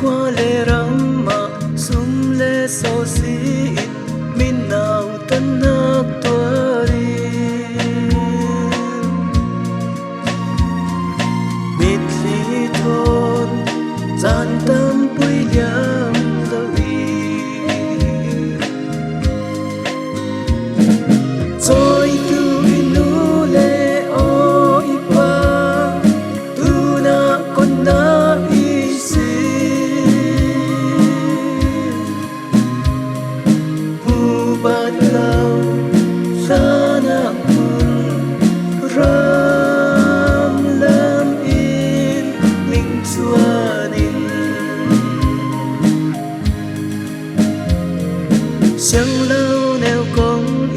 khoa lê rắm mà sum lê so si min nào tân hắc tua đi mít lý thôn gian tâm bụi liam dấu rồi tu inu lê oi pa tu na con na isi hu bat lau sana kun ram lam in linh chuanin chẳng lâu neo công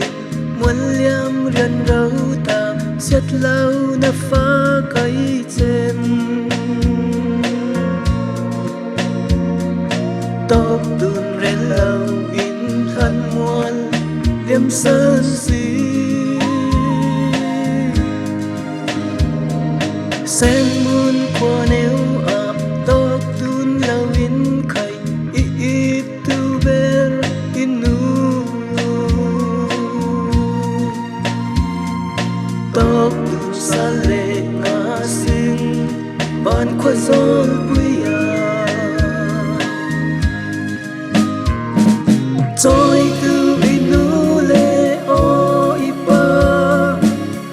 muốn liam riêng râu ta xét lâu na phá cây trên tóc tuôn rèn lâu in khăn muôn liam sơn gì sen muôn qua nếu tóc tuôn lâu in khay ít tu ber inu tóc tu sa lệ ngã sinh ban qua gió bụi rồi tu inu lệ oi pa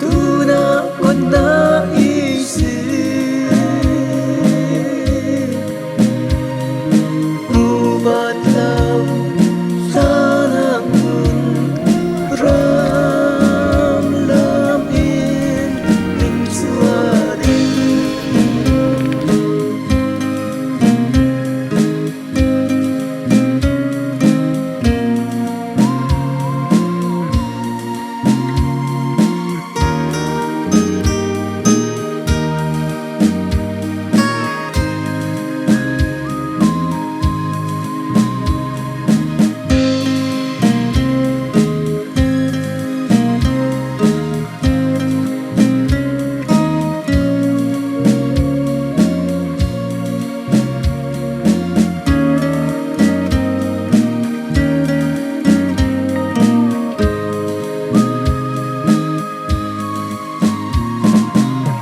tu na con na isi mu bat lau sana mun ram lam in linh chuanin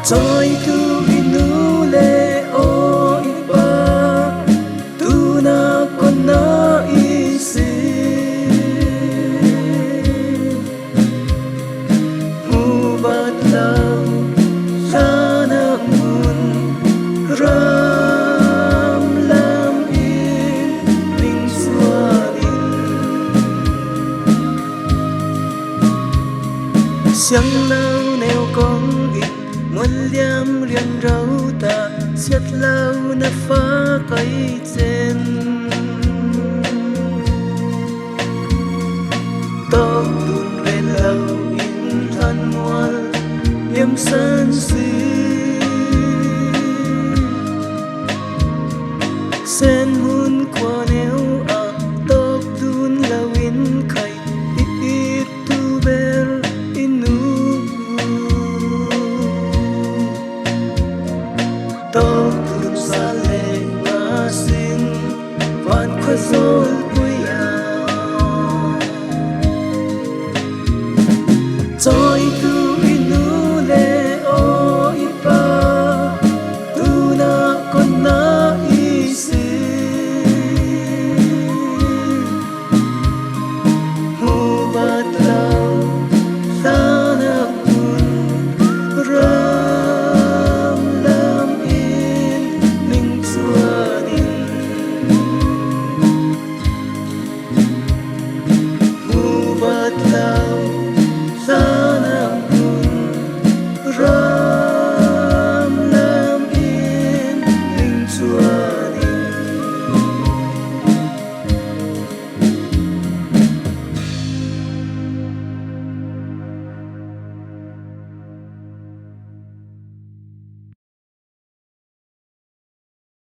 rồi tu inu lệ oi pa tu na con na isi mu bat lau sana mun ram lam in linh chuanin chẳng lâu neo công ít muốn liam riêng râu ta xét lâu na phá cây trên tóc tuôn về lâu in thân muôn liam sơn si sen hun qua nếu tóc tuôn lâu in khay ít tu ber inu tóc tuôn sa lệ ngã sinh van khoa gió